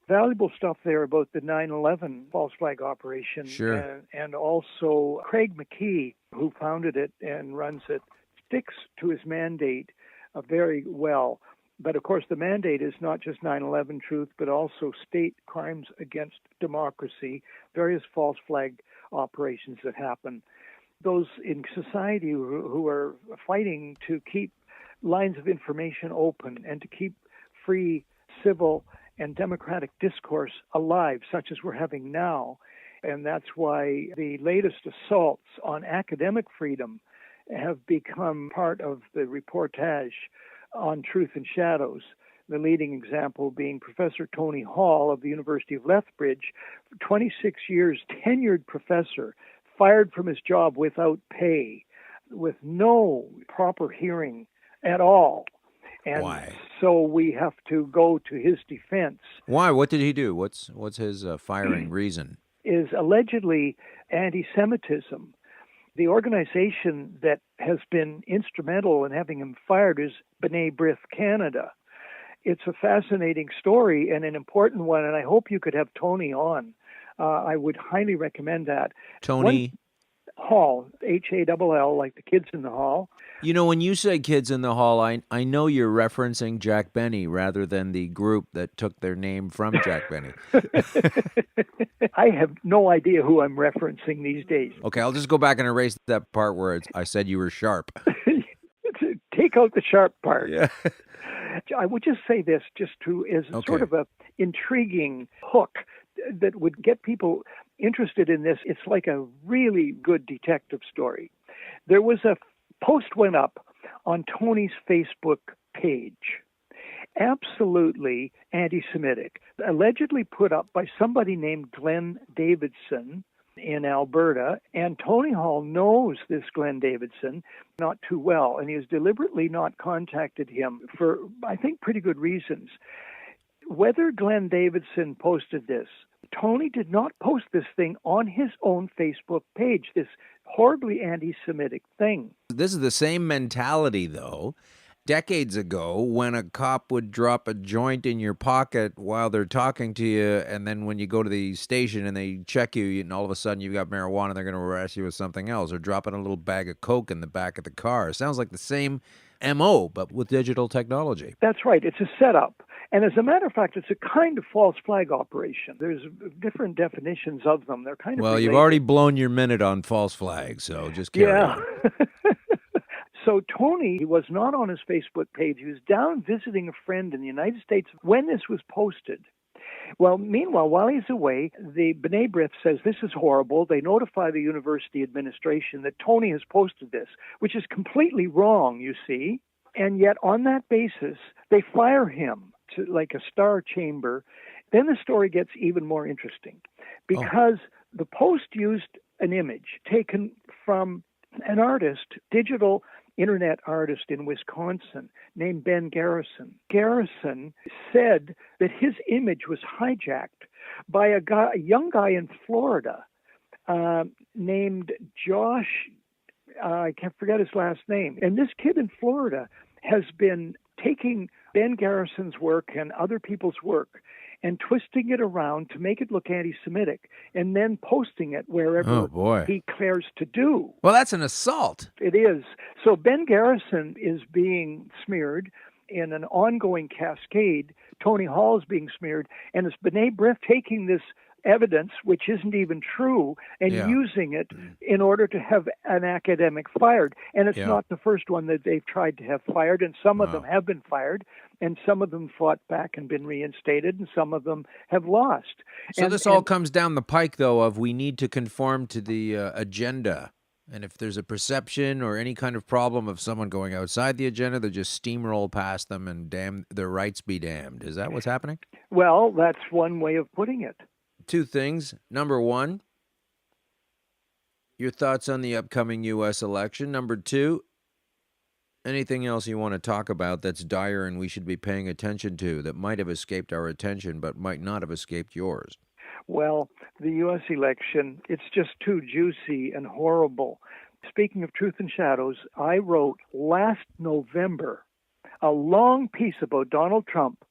Speaker 4: valuable stuff there about the 9/11 false flag operation.
Speaker 3: Sure.
Speaker 4: And also Craig McKee, who founded it and runs it, sticks to his mandate very well. But of course, the mandate is not just 9/11 truth, but also state crimes against democracy, various false flag operations that happen. Those in society who are fighting to keep lines of information open and to keep free, civil, and democratic discourse alive, such as we're having now. And that's why the latest assaults on academic freedom have become part of the reportage on Truth and Shadows. The leading example being Professor Tony Hall of the University of Lethbridge, 26 years tenured professor, fired from his job without pay, with no proper hearing at all. And
Speaker 3: Why?
Speaker 4: so we have to go to his defense.
Speaker 3: Why? What did he do? What's his firing reason?
Speaker 4: Is allegedly anti-Semitism. The organization that has been instrumental in having him fired is B'nai B'rith Canada. It's a fascinating story and an important one, and I hope you could have Tony on. I would highly recommend that.
Speaker 3: Tony
Speaker 4: Hall, Hall, like the kids in the hall.
Speaker 3: You know, when you say kids in the hall, I know you're referencing Jack Benny rather than the group that took their name from Jack Benny.
Speaker 4: I have no idea who I'm referencing these days.
Speaker 3: Okay, I'll just go back and erase that part where I said you were sharp.
Speaker 4: Take out the sharp part.
Speaker 3: Yeah.
Speaker 4: I would just say this, as sort of a intriguing hook that would get people interested in this. It's like a really good detective story. There was a post went up on Tony's Facebook page, absolutely anti-Semitic, allegedly put up by somebody named Glenn Davidson in Alberta, and Tony Hall knows this Glenn Davidson not too well, and he has deliberately not contacted him for, I think, pretty good reasons. Whether Glenn Davidson posted this, Tony did not post this thing on his own Facebook page, this horribly anti-Semitic thing.
Speaker 3: This is the same mentality, though. Decades ago, when a cop would drop a joint in your pocket while they're talking to you, and then when you go to the station and they check you, and all of a sudden you've got marijuana, they're going to arrest you with something else, or dropping a little bag of Coke in the back of the car. It sounds like the same MO, but with digital technology.
Speaker 4: That's right. It's a setup. And as a matter of fact, it's a kind of false flag operation. There's different definitions of them. They're kind of
Speaker 3: Well,
Speaker 4: related.
Speaker 3: you've already blown your minute on false flags, so just carry on.
Speaker 4: So Tony was not on his Facebook page. He was down visiting a friend in the United States when this was posted. Well, meanwhile, while he's away, the B'nai B'rith says this is horrible. They notify the university administration that Tony has posted this, which is completely wrong, you see. And yet on that basis, they fire him to like a star chamber. Then the story gets even more interesting because the Post used an image taken from an artist, digital internet artist in Wisconsin named Ben Garrison. Garrison said that his image was hijacked by a young guy in Florida named Josh, I can't forget his last name. And this kid in Florida has been taking Ben Garrison's work and other people's work and twisting it around to make it look anti-Semitic, and then posting it wherever he cares to do.
Speaker 3: Well, that's an assault.
Speaker 4: It is. So Ben Garrison is being smeared in an ongoing cascade. Tony Hall is being smeared, and it's B'nai B'rith taking this evidence, which isn't even true, and using it in order to have an academic fired. And it's not the first one that they've tried to have fired, and some of them have been fired, and some of them fought back and been reinstated, and some of them have lost.
Speaker 3: So this all comes down the pike, though, of we need to conform to the agenda. And if there's a perception or any kind of problem of someone going outside the agenda, they just steamroll past them and damn their rights be damned. Is that what's happening?
Speaker 4: Well, that's one way of putting it.
Speaker 3: Two things. Number one, your thoughts on the upcoming U.S. election. Number two, anything else you want to talk about that's dire and we should be paying attention to that might have escaped our attention but might not have escaped yours?
Speaker 4: Well, the U.S. election, it's just too juicy and horrible. Speaking of Truth and Shadows, I wrote last November a long piece about Donald Trump.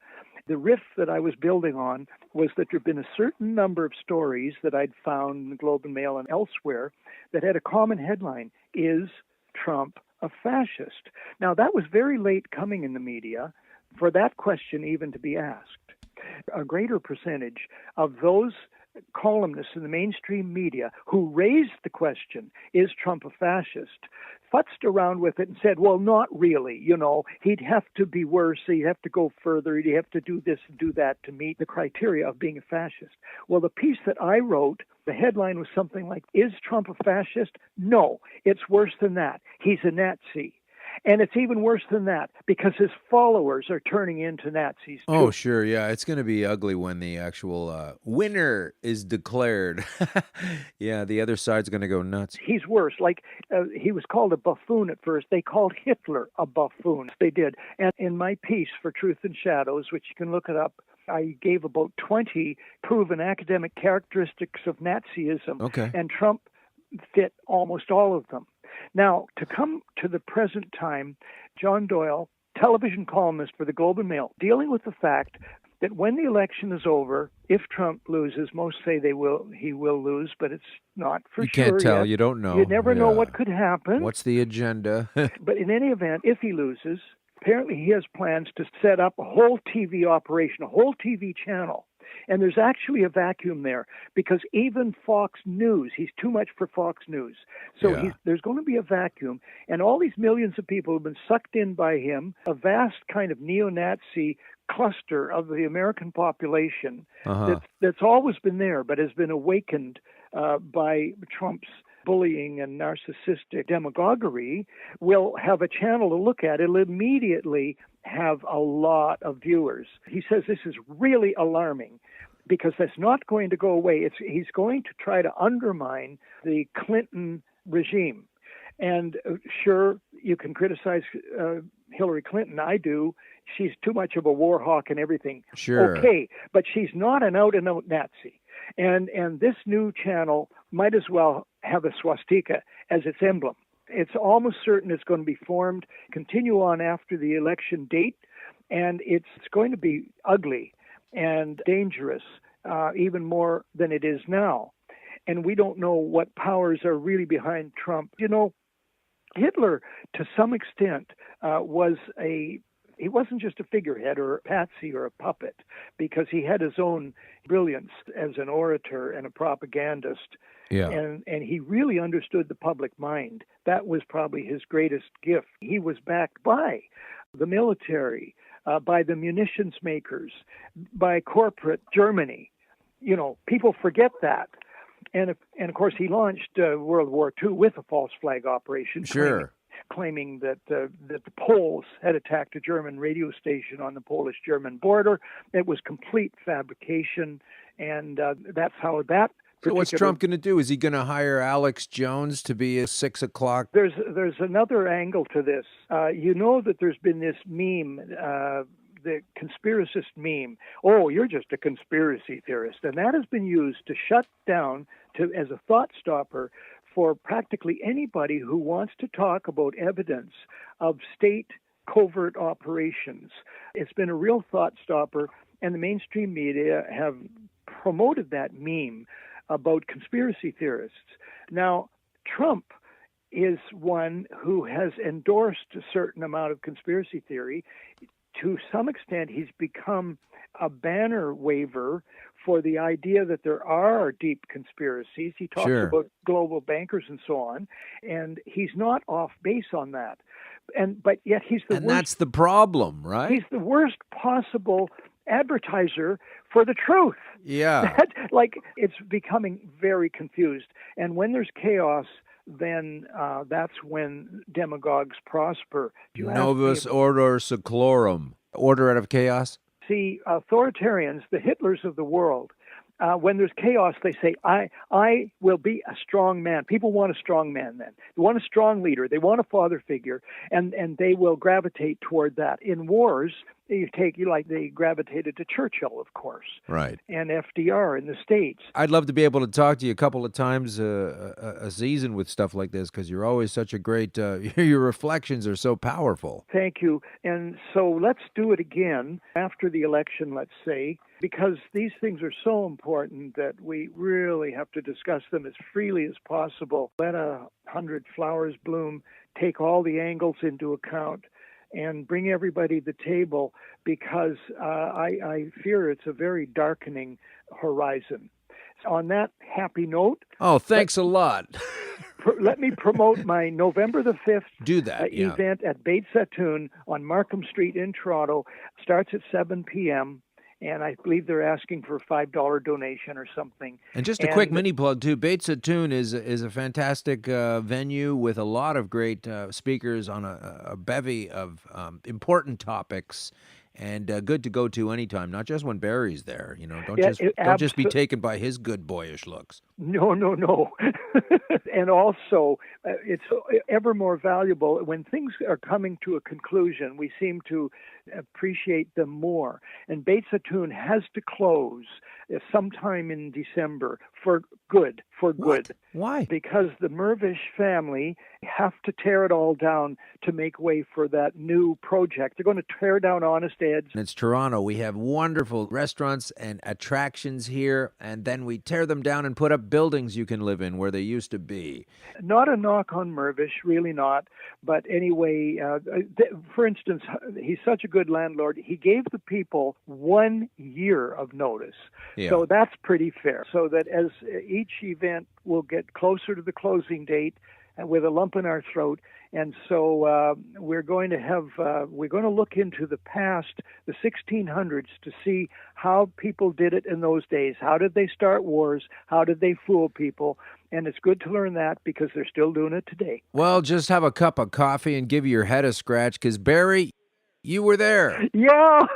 Speaker 4: The riff that I was building on was that there had been a certain number of stories that I'd found in the Globe and Mail and elsewhere that had a common headline: Is Trump a fascist? Now, that was very late coming in the media for that question even to be asked. A greater percentage of those columnists in the mainstream media who raised the question, is Trump a fascist, futzed around with it and said, well, not really. He'd have to be worse. He'd have to go further. He'd have to do this and do that to meet the criteria of being a fascist. Well, the piece that I wrote, the headline was something like, is Trump a fascist? No, it's worse than that. He's a Nazi. And it's even worse than that because his followers are turning into Nazis too.
Speaker 3: Oh, sure. Yeah, it's going to be ugly when the actual winner is declared. Yeah, the other side's going to go nuts.
Speaker 4: He's worse. He was called a buffoon at first. They called Hitler a buffoon. They did. And in my piece for Truth and Shadows, which you can look it up, I gave about 20 proven academic characteristics of Nazism.
Speaker 3: Okay.
Speaker 4: And Trump fit almost all of them. Now, to come to the present time, John Doyle, television columnist for the Globe and Mail, dealing with the fact that when the election is over, if Trump loses, most say he will lose, but it's not for sure.
Speaker 3: You can't tell.
Speaker 4: Yet.
Speaker 3: You don't know.
Speaker 4: You never know what could happen.
Speaker 3: What's the agenda?
Speaker 4: But in any event, if he loses, apparently he has plans to set up a whole TV operation, a whole TV channel. And there's actually a vacuum there because even Fox News, he's too much for Fox News. So there's going to be a vacuum. And all these millions of people have been sucked in by him, a vast kind of neo-Nazi cluster of the American population that's always been there but has been awakened by Trump's bullying and narcissistic demagoguery, will have a channel to look at. It'll immediately have a lot of viewers. He says this is really alarming because that's not going to go away. He's going to try to undermine the Clinton regime. And sure, you can criticize Hillary Clinton. I do. She's too much of a war hawk and everything.
Speaker 3: Sure.
Speaker 4: Okay, but she's not an out-and-out Nazi. And this new channel might as well have a swastika as its emblem. It's almost certain it's going to be formed, continue on after the election date, and it's going to be ugly and dangerous, even more than it is now. And we don't know what powers are really behind Trump. Hitler, to some extent, he wasn't just a figurehead or a patsy or a puppet, because he had his own brilliance as an orator and a propagandist.
Speaker 3: Yeah.
Speaker 4: And he really understood the public mind. That was probably his greatest gift. He was backed by the military, by the munitions makers, by corporate Germany. People forget that. And of course, he launched World War II with a false flag operation.
Speaker 3: Sure.
Speaker 4: Claiming that the Poles had attacked a German radio station on the Polish-German border. It was complete fabrication, and that's how that.
Speaker 3: So what's Trump going to do? Is he going to hire Alex Jones to be a 6 o'clock?
Speaker 4: There's another angle to this. That there's been this meme, the conspiracist meme. Oh, you're just a conspiracy theorist, and that has been used to shut down as a thought stopper for practically anybody who wants to talk about evidence of state covert operations. It's been a real thought stopper, and the mainstream media have promoted that meme about conspiracy theorists. Now, Trump is one who has endorsed a certain amount of conspiracy theory. To some extent, he's become a banner waver for the idea that there are deep conspiracies. He talks about global bankers and so on, and he's not off base on that. But yet he's the worst. And
Speaker 3: that's the problem, right?
Speaker 4: He's the worst possible advertiser for the truth.
Speaker 3: Yeah.
Speaker 4: It's becoming very confused. And when there's chaos, then that's when demagogues prosper.
Speaker 3: Novus ordo seclorum. Order out of chaos?
Speaker 4: See, authoritarians, the Hitlers of the world, when there's chaos, they say, I will be a strong man. People want a strong man then. They want a strong leader. They want a father figure, and they will gravitate toward that. In wars, they gravitated to Churchill, of course.
Speaker 3: Right.
Speaker 4: And FDR in the States.
Speaker 3: I'd love to be able to talk to you a couple of times a season with stuff like this, because you're always such a great, your reflections are so powerful.
Speaker 4: Thank you. And so let's do it again after the election, let's say, because these things are so important that we really have to discuss them as freely as possible. Let 100 flowers bloom, take all the angles into account, and bring everybody to the table, because I fear it's a very darkening horizon. On that happy note...
Speaker 3: Oh, thanks a lot.
Speaker 4: Let me promote my November the 5th
Speaker 3: Do that, yeah.
Speaker 4: event at Beit Zatoun on Markham Street in Toronto. Starts at 7 p.m., and I believe they're asking for a $5 donation or something.
Speaker 3: And just a quick mini plug, too. Beit Zatoun is a fantastic venue with a lot of great speakers on a bevy of important topics, and good to go to anytime, not just when Barrie's there. Don't just be taken by his good boyish looks.
Speaker 4: No. And also, it's ever more valuable when things are coming to a conclusion. We seem to appreciate them more. And Beit Zatoun has to close sometime in December for good.
Speaker 3: What? Why?
Speaker 4: Because the Mirvish family have to tear it all down to make way for that new project. They're going to tear down Honest Ed's.
Speaker 3: It's Toronto. We have wonderful restaurants and attractions here, and then we tear them down and put up buildings you can live in where they used to be.
Speaker 4: Not a knock on Mirvish, really not. But anyway, for instance, he's such a good landlord. He gave the people 1 year of notice.
Speaker 3: Yeah.
Speaker 4: So that's pretty fair. So that as each event will get closer to the closing date with a lump in our throat. And so we're going to look into the past, the 1600s, to see how people did it in those days. How did they start wars? How did they fool people? And it's good to learn that because they're still doing it today.
Speaker 3: Well, just have a cup of coffee and give your head a scratch, because Barrie, you were there.
Speaker 4: Yeah.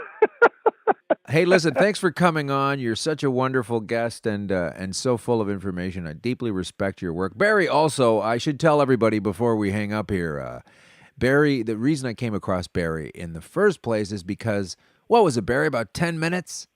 Speaker 3: Hey, listen, thanks for coming on. You're such a wonderful guest and so full of information. I deeply respect your work. Barrie, also, I should tell everybody before we hang up here, Barrie, the reason I came across Barrie in the first place is because, what was it, Barrie, about 10 minutes?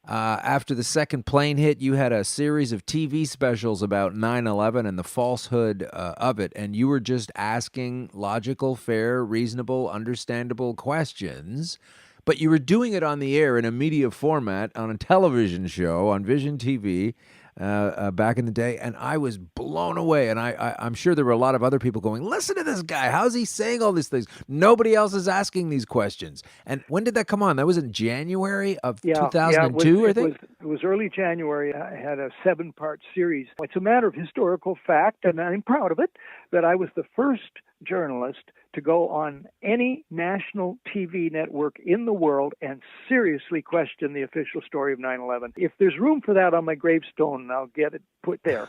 Speaker 3: After the second plane hit, you had a series of TV specials about 9/11 and the falsehood of it, and you were just asking logical, fair, reasonable, understandable questions, but you were doing it on the air in a media format on a television show on Vision TV back in the day, and I was blown away, and I'm sure there were a lot of other people going, listen to this guy, how's he saying all these things? Nobody else is asking these questions. And when did that come on? That was in January of 2002, I think?
Speaker 4: It was early January. I had a 7-part series. It's a matter of historical fact, and I'm proud of it, that I was the first journalist to go on any national TV network in the world and seriously question the official story of 9/11. If there's room for that on my gravestone, I'll get it put there.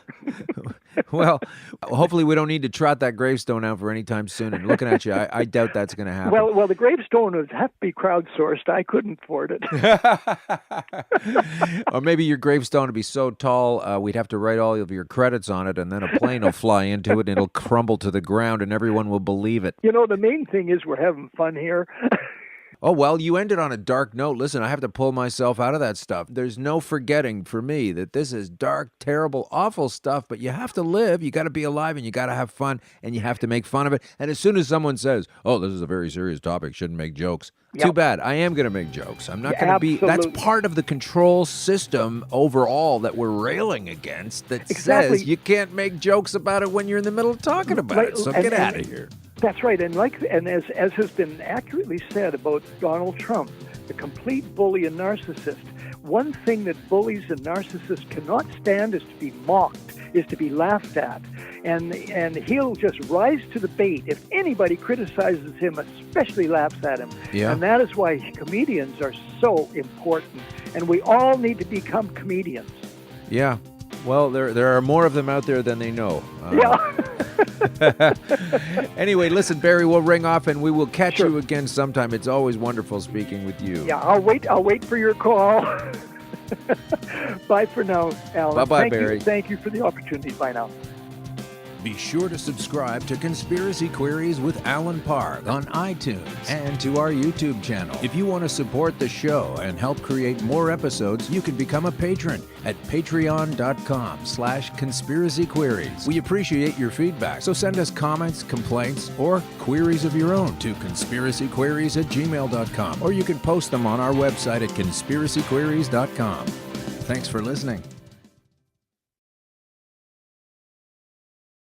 Speaker 3: Well, hopefully we don't need to trot that gravestone out for any time soon. And looking at you, I doubt that's going to happen.
Speaker 4: Well, the gravestone would have to be crowdsourced. I couldn't afford it.
Speaker 3: Or maybe your gravestone would be so tall, we'd have to write all of your credits on it, and then a plane will fly into it, and it'll crumble to the ground, and everyone will believe it.
Speaker 4: You know, the main thing is we're having fun here.
Speaker 3: Oh, well, you ended on a dark note. Listen, I have to pull myself out of that stuff. There's no forgetting for me that this is dark, terrible, awful stuff, but you have to live. You got to be alive, and you got to have fun, and you have to make fun of it. And as soon as someone says, oh, this is a very serious topic, shouldn't make jokes. Yep. Too bad. I am going to make jokes. I'm not going to be. That's part of the control system overall that we're railing against that says you can't make jokes about it when you're in the middle of talking about it. So get out of here.
Speaker 4: That's right, and as has been accurately said about Donald Trump, the complete bully and narcissist. One thing that bullies and narcissists cannot stand is to be mocked, is to be laughed at, and he'll just rise to the bait if anybody criticizes him, especially laughs at him.
Speaker 3: Yeah.
Speaker 4: And that is why comedians are so important, and we all need to become comedians.
Speaker 3: Yeah. Well, there are more of them out there than they know. Anyway, listen, Barrie, we'll ring off and we will catch you again sometime. It's always wonderful speaking with you.
Speaker 4: Yeah, I'll wait for your call. Bye for now, Alan.
Speaker 3: Bye-bye, Barrie.
Speaker 4: Thank you for the opportunity. Bye now.
Speaker 3: Be sure to subscribe to Conspiracy Queries with Alan Park on iTunes and to our YouTube channel. If you want to support the show and help create more episodes, you can become a patron at patreon.com/conspiracyqueries. We appreciate your feedback, so send us comments, complaints, or queries of your own to conspiracyqueries@gmail.com, or you can post them on our website at conspiracyqueries.com. Thanks for listening.